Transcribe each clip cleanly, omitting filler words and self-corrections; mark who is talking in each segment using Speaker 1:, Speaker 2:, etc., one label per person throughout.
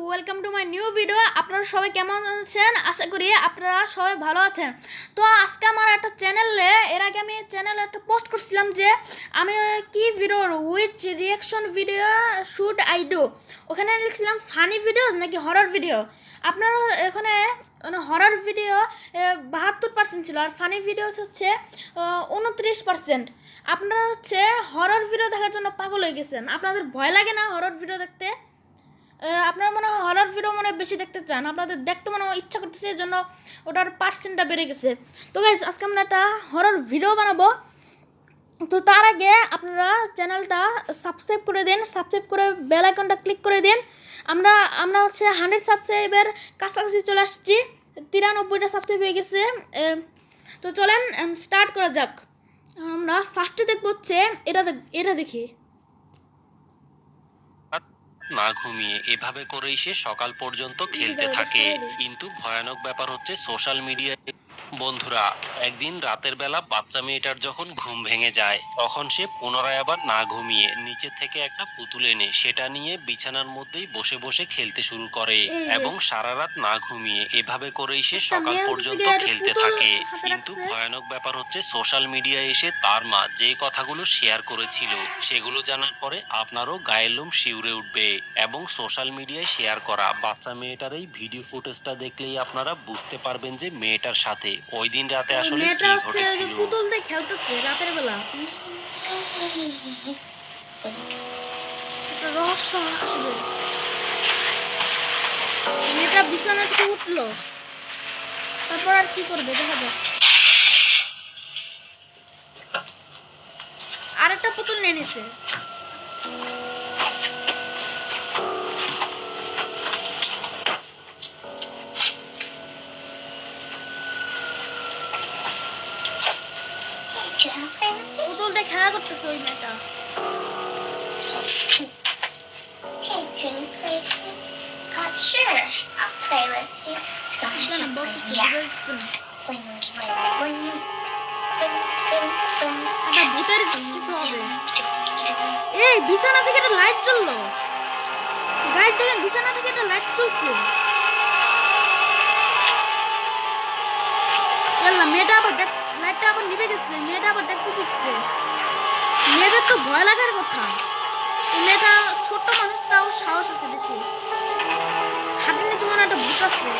Speaker 1: Welcome to my new video. আপনারা সবাই কেমন আছেন? আশা করি আপনারা সবাই ভালো আছেন। তো আজকে আমার একটা চ্যানেলে এর আগে আমি চ্যানেলে একটা পোস্ট করছিলাম যে আমি কি video which reaction video should I do. ওখানে লিখছিলাম ফানি ভিডিও নাকি হরর ভিডিও। আপনারা এখানে হরর ভিডিও 72% ছিল আর ফানি ভিডিও হচ্ছে 29%। আপনারা হচ্ছে হরর ভিডিও দেখার জন্য পাগল হয়ে গেছেন। আপনাদের ভয় লাগে না হরর ভিডিও দেখতে? আপনারা মনে হয় হরর ভিডিও মনে বেশি দেখতে চান, আপনাদের দেখতে মনে ইচ্ছা করতেছে, এই জন্য ওটার পার্সেন্টটা বেড়ে গেছে। তো গাইজ আজকে আমরা একটা হরর ভিডিও বানাবো। তো তার আগে আপনারা চ্যানেলটা সাবস্ক্রাইব করে দিন, সাবস্ক্রাইব করে বেল আইকনটা ক্লিক করে দিন। আমরা হচ্ছে 100 সাবস্ক্রাইবের কাছাকাছি চলে আসছি, 93টা সাবস্ক্রাইব হয়ে গেছে। তো চলেন স্টার্ট করা যাক। আমরা ফার্স্টে দেখবো হচ্ছে এটা দেখি।
Speaker 2: না ঘুমিয়ে এভাবে করেই সে সকাল পর্যন্ত খেলতে থাকে। কিন্তু ভয়ানক ব্যাপার হচ্ছে সোশ্যাল মিডিয়ায় বন্ধুরা, একদিন রাতের বেলা বাচ্চা মেয়েটার যখন ঘুম ভেঙে যায় তখন সে পুনরায় আবার না ঘুমিয়ে নিচে থেকে একটা পুতুল এনে সেটা নিয়ে বিছানার মধ্যেই বসে বসে খেলতে শুরু করে এবং সারা রাত না ঘুমিয়ে এভাবে করেই সে সকাল পর্যন্ত খেলতে থাকে। কিন্তু ভয়ানক ব্যাপার হচ্ছে সোশ্যাল মিডিয়ায় এসে তার মা যে কথাগুলো শেয়ার করেছিল সেগুলো জানার পরে আপনারও গায়ের লোম শিউরে উঠবে এবং সোশ্যাল মিডিয়ায় শেয়ার করা বাচ্চা মেয়েটার এই ভিডিও ফুটেজটা দেখলেই আপনারা বুঝতে পারবেন যে মেয়েটার সাথে ওই দিন রাতে আসলে কি ঘটেছিল।
Speaker 1: পুতুল দিয়ে খেলতেছে রাতের বেলা, একটা রহস্য আসবে। মেয়েটা বিছানা থেকে উঠলো, তারপর আর কি করবে দেখা যাক। আর একটা পুতুল নিয়ে নিছে। পুতুল দিয়ে খেলা করতেছে ওই মেয়েটা।
Speaker 3: Sure, I'll play with you.
Speaker 1: ভূতের কিছু হবে। এই বিছানা থেকে একটা লাইট জ্বললো। গাইস দেখেন বিছানা থেকে একটা লাইট জ্বলছে। মেয়েটা আবার লাইটটা আবার নিভে গেছে। মেয়েটা আবার দেখতে দিচ্ছে। মেয়েদের তো ভয় লাগার কথা। এই মেয়েটা ছোট্ট মানুষ, তাও সাহস আছে বেশি। খাটের নিচে মনে একটা ভূত আছে।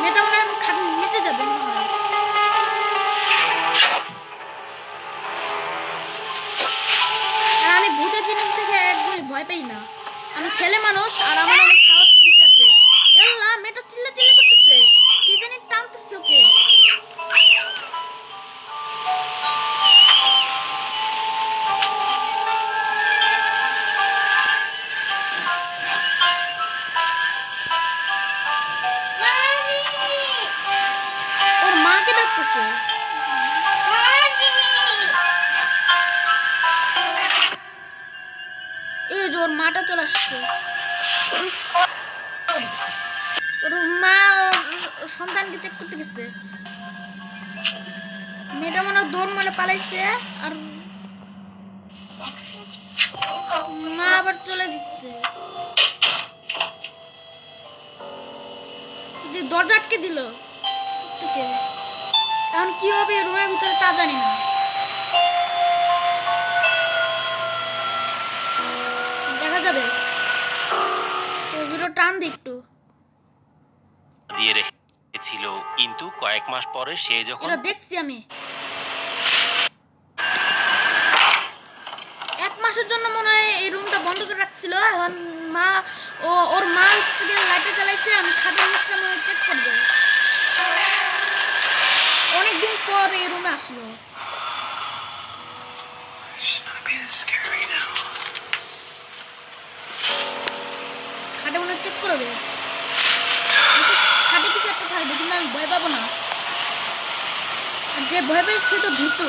Speaker 1: মেয়েটা মনে হয় খাটের নিচে যাবে মনে হয়। আর আমি ভূতের জিনিস দেখে একদমই ভয় পাই না। আমি ছেলে মানুষ আর আমার অনেক সাহস বেশি আছে। এল্লা মেয়েটা চিল্লা করতেছে, কি জানি টানতেছে ওকে। ওর মাকে ডাকতেছে। এই যে ওর মাটা চলে আসছে। ওর মা ওর সন্তানকে চেক করতে গেছে। মেয়েটা মনে দৌড় মানে পালাইছে আর মা আবার চলে দিচ্ছে। যে দরজা আটকে দিল থেকে। এখন কি হবে রুমের ভিতরে তা জানি না। দেখা যাবে। তো ভিডিও টান দি একটু
Speaker 2: দিয়ে রেখেছিল, কিন্তু কয়েক মাস পরে সে যখন
Speaker 1: এটা দেখছি আমি। 1 মাসের জন্য মনে হয় এই রুমটা বন্ধ করে রাখছিল। এখন ওর মা লাইটে জ্বালাইছে। আমি খাটের নিচে চেক করবো। অনেকদিন পর এই রুমে আসলো। খাটে মনে চেক করবে। খাটে কিছু একটা থাকবে, কিন্তু আমি ভয় পাবো না। যে ভয় পাই সে তো ভীতু।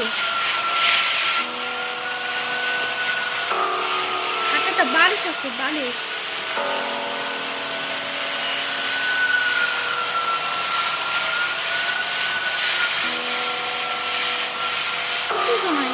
Speaker 1: খাটে একটা বালিশ আছে, বালিশ। কিছুই তো নাই।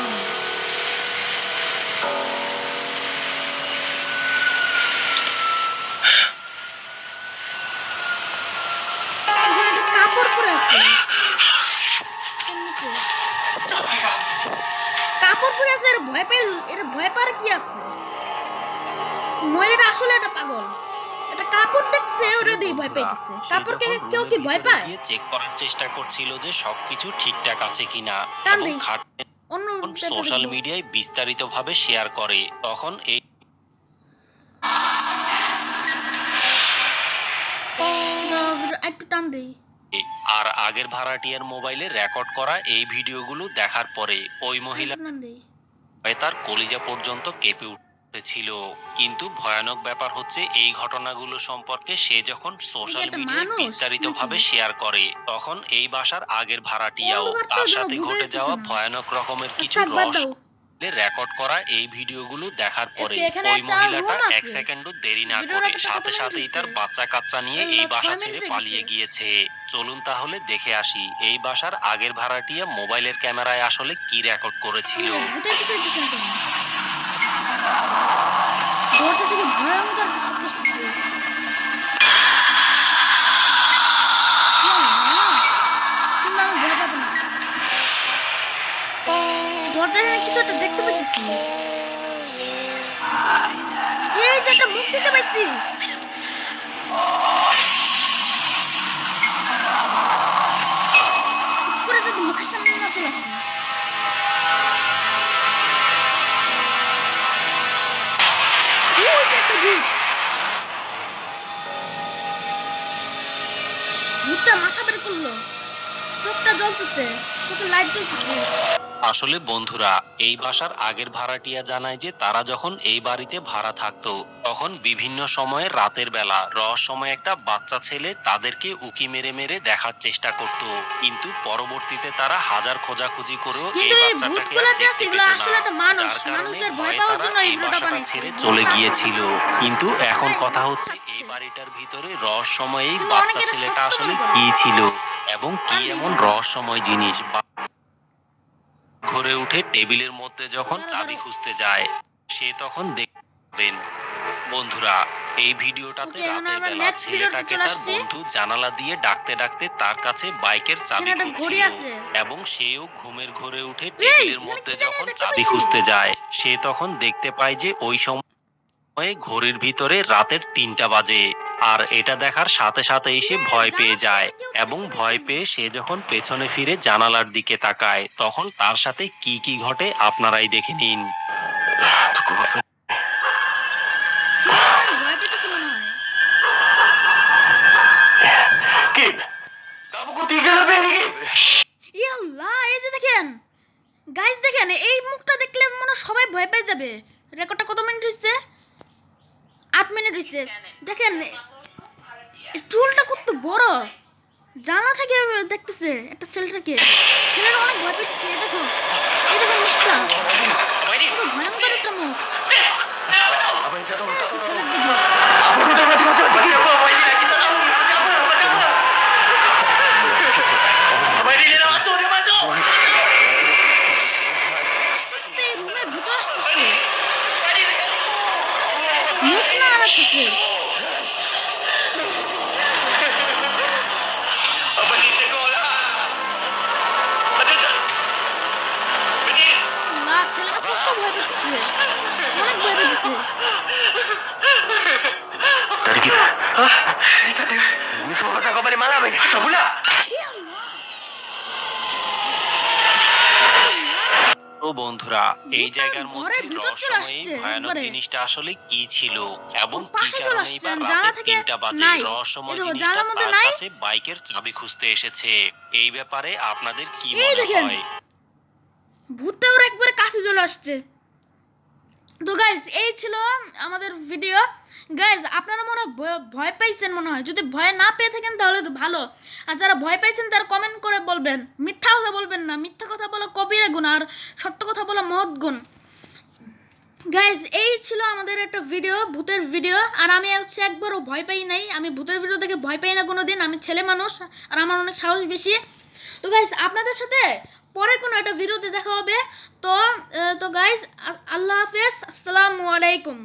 Speaker 1: আসলে এটা পাগল, এটা কাপড় দেখছে ওরে দিয়ে ভয় পেয়ে গেছে। কাপড়কে কেউ কি ভয় পায়?
Speaker 2: চেক করার চেষ্টা করছিল যে সবকিছু ঠিকঠাক আছে কিনা
Speaker 1: টান
Speaker 2: এবং
Speaker 1: দেই,
Speaker 2: খাট
Speaker 1: অন্য
Speaker 2: সোশ্যাল মিডিয়ায় বিস্তারিতভাবে শেয়ার করে, তখন এই
Speaker 1: একটু টান দেই।
Speaker 2: আর আগের ভাড়াটিয়ার মোবাইলে রেকর্ড করা এই ভিডিওগুলো দেখার পরে ওই মহিলা
Speaker 1: একটু টান দেই।
Speaker 2: তার কলিজা পর্যন্ত কেঁপে উঠেছিল। কিন্তু ভয়ানক ব্যাপার হচ্ছে এই ঘটনাগুলো সম্পর্কে সে যখন সোশ্যাল
Speaker 1: একটা
Speaker 2: মিডিয়ায়
Speaker 1: মানুষ
Speaker 2: বিস্তারিতভাবে
Speaker 1: নাকি?
Speaker 2: শেয়ার করে, তখন এই বাসার আগের ভাড়াটিয়াও
Speaker 1: অন্ধকার তো
Speaker 2: তার
Speaker 1: যেন
Speaker 2: সাথে
Speaker 1: বোঝা
Speaker 2: ঘটে
Speaker 1: যাইতেছে
Speaker 2: যাওয়া
Speaker 1: না।
Speaker 2: ভয়ানক রকমের কিছু
Speaker 1: থাক, বাদ
Speaker 2: রহস্য
Speaker 1: দাও।
Speaker 2: রেকর্ড করা এই ভিডিওগুলো দেখার পরে
Speaker 1: এখানে
Speaker 2: ওই
Speaker 1: একটা
Speaker 2: মহিলাটা
Speaker 1: room
Speaker 2: এক
Speaker 1: আছে।
Speaker 2: সেকেন্ডও দেরি না
Speaker 1: ভিডিওর
Speaker 2: করে
Speaker 1: একটা
Speaker 2: সাথে
Speaker 1: কত
Speaker 2: সাথেই
Speaker 1: মিনিট
Speaker 2: তার
Speaker 1: হয়েছে?
Speaker 2: বাচ্চা কাচ্চা নিয়ে
Speaker 1: আল্লাহ,
Speaker 2: এই বাসা
Speaker 1: 6
Speaker 2: ছেড়ে
Speaker 1: মিনিট হয়ে
Speaker 2: পালিয়ে
Speaker 1: গেছে।
Speaker 2: গিয়েছে। চলুন তাহলে দেখে আসি এই বাসার আগের ভাড়াটিয়া মোবাইলের ক্যামেরায় আসলে কি রেকর্ড করেছিল।
Speaker 1: ভূতের কিছু হইতেছে না কেন? দরজা থেকে ভয়ঙ্কর একটা শব্দ আসতেছে। কিন্তু আমি ভয় পাবো না। দরজায় আমি কিছু একটা দেখতে পাইতেছি। এই যে একটা মুখ দেখতে পাইছি। হুট করে যদি মুখের সামনে না চলে আসে। ওই যে একটা ভূত। ভূতটা মাথা বের করলো, চোখটা জ্বলতেছে, চোখে লাইট জ্বলতেছে।
Speaker 2: আসলে বন্ধুরা, এই বাসার আগের ভাড়াটিয়া জানায় যে তারা যখন এই বাড়িতে ভাড়া থাকতো তখন বিভিন্ন সময়ে রাতের বেলা রহস্যময় একটা বাচ্চা ছেলে তাদেরকে উকি মেরে মেরে দেখার চেষ্টা করত, কিন্তু পরবর্তীতে তারা হাজার খোঁজাখুঁজি করেও
Speaker 1: কিন্তু
Speaker 2: এই
Speaker 1: এই
Speaker 2: বাচ্চাটাকে
Speaker 1: ভূতগুলা
Speaker 2: আর
Speaker 1: যে আছে
Speaker 2: দেখতে
Speaker 1: এগুলো
Speaker 2: পেত
Speaker 1: আসলে
Speaker 2: না,
Speaker 1: একটা মানুষ,
Speaker 2: যার কারণে
Speaker 1: মানুষদের ভয়
Speaker 2: ভয়ে
Speaker 1: পাওয়ার
Speaker 2: তারা
Speaker 1: জন্য এই
Speaker 2: এই
Speaker 1: ভিডিওটা
Speaker 2: বাসাটা
Speaker 1: বানাইছে।
Speaker 2: ছেড়ে চলে গিয়েছিল। কিন্তু এখন কথা হচ্ছে এই বাড়িটার ভিতরে রহস্যময় এই
Speaker 1: কিন্তু
Speaker 2: বাচ্চা
Speaker 1: অনেকে এটা
Speaker 2: ছেলেটা
Speaker 1: সত্য
Speaker 2: আসলে
Speaker 1: মনে করে।
Speaker 2: কি ছিল এবং কি
Speaker 1: টান দেই
Speaker 2: এমন
Speaker 1: ভিডিও।
Speaker 2: রহস্যময় জিনিস ঘরে উঠে টেবিলের মধ্যে যখন
Speaker 1: দাঁড়াও,
Speaker 2: চাবি
Speaker 1: দাঁড়াও।
Speaker 2: খুঁজতে যায় সে তখন দেখবেন। বন্ধুরা, এই ভিডিওটাতে
Speaker 1: ওকে, এখন
Speaker 2: রাতের
Speaker 1: আমরা
Speaker 2: বেলা
Speaker 1: নেক্সট ভিডিওতে
Speaker 2: ছেলেটাকে
Speaker 1: চলে
Speaker 2: তার
Speaker 1: আসছি।
Speaker 2: বন্ধু জানালা দিয়ে ডাকতে ডাকতে তার কাছে বাইকের
Speaker 1: এখানে
Speaker 2: চাবি
Speaker 1: একটা ঘড়ি
Speaker 2: খুঁজছিল
Speaker 1: আছে।
Speaker 2: এবং সেও ঘুমের ঘরে উঠে
Speaker 1: এই,
Speaker 2: টেবিলের
Speaker 1: এখানে
Speaker 2: মধ্যে
Speaker 1: কি জানি
Speaker 2: যখন
Speaker 1: দেখতে
Speaker 2: চাবি
Speaker 1: পাইছি।
Speaker 2: খুঁজতে যায় সে তখন দেখতে পায় যে ওই সময়ে ঘড়ির ভিতরে রাতের ৩টা বাজে। আর এটা দেখার সাথে সাথে সে
Speaker 1: এই,
Speaker 2: ভয় পেয়ে
Speaker 1: জানালা
Speaker 2: যায়
Speaker 1: থেকে কেউ
Speaker 2: এবং
Speaker 1: দেখতে
Speaker 2: ভয়
Speaker 1: পাইছে।
Speaker 2: পেয়ে সে যখন পেছনে ফিরে জানালার দিকে তাকায় তখন তার সাথে কি কি ঘটে আপনারাই দেখে নিন।
Speaker 1: ছেলেটা অনেক ভয় পেতেছে মনে হয়। ই আল্লাহ, এই যে দেখেন গাইস, দেখেন এই মুখটা দেখলে মনে হয় সবাই ভয় পেয়ে যাবে। রেকর্ডটা কত মিনিট হয়েছে? 8 মিনিট হয়েছে। দেখেন এই চুলটা কত বড়, জানলা থেকে দেখতেছে একটা ছেলেটাকে। ছেলেরা অনেক ভয় পেতেছে। এই দেখো, এই দেখেন মুখটা, কত ভয়ঙ্কর একটা মুখ। তাকায় আছে ছেলের দিকে। আস্তে এই রুমের ভিতর আসতেছে, মুখ না আড়াতেছে। না, ছেলেটা কত ভয় পেতেছে, অনেক ভয় পেতেছে। ই আল্লাহ।
Speaker 2: ও বন্ধুরা, এই
Speaker 1: ভূতটা
Speaker 2: জায়গার মধ্যে
Speaker 1: ঘরের ভিতর চলে
Speaker 2: রহস্যময় এই
Speaker 1: আসছে
Speaker 2: ভয়ানক
Speaker 1: একবারে।
Speaker 2: জিনিসটা আসলে কি ছিল এবং
Speaker 1: ওর
Speaker 2: কি
Speaker 1: পাশে চলে
Speaker 2: কারণেই বা
Speaker 1: আসছে, জানলা
Speaker 2: রাতে
Speaker 1: থেকে
Speaker 2: ৩টা বাজে
Speaker 1: নাই।
Speaker 2: রহস্যময়
Speaker 1: এই দেখো,
Speaker 2: জিনিসটা
Speaker 1: জানলার মধ্যে
Speaker 2: তার
Speaker 1: নাই।
Speaker 2: কাছে বাইকের চাবি খুঁজতে এসেছে। এই ব্যাপারে আপনাদের কি
Speaker 1: এই
Speaker 2: মনে
Speaker 1: দেখেন,
Speaker 2: হয়?
Speaker 1: ভূতটা ওর একবারে কাছে চলে আসছে। তো গাইস, এই ছিল আমাদের ভিডিও। গাইস, আপনারা মনে হয় ভয় পাইছেন মনে হয়। যদি ভয় না পেয়ে থাকেন তাহলে তো ভালো। আর যারা ভয় পাইছেন তারা কমেন্ট করে বলবেন। মিথ্যা কথা বলবেন না, মিথ্যা কথা বলা কবিরা গুণ আর সত্য কথা বলা মহৎ গুণ। গাইজ, এই ছিল আমাদের একটা ভিডিও, ভূতের ভিডিও। আর আমি হচ্ছে একবারও ভয় পাই নাই। আমি ভূতের ভিডিও দেখে ভয় পাই না কোনো দিন। আমি ছেলে মানুষ আর আমার অনেক সাহস বেশি। তো গাইজ, আপনাদের সাথে পরের কোনো একটা ভিডিওতে দেখা হবে। তো গাইজ, আল্লাহ হাফেজ, আসসালামু আলাইকুম।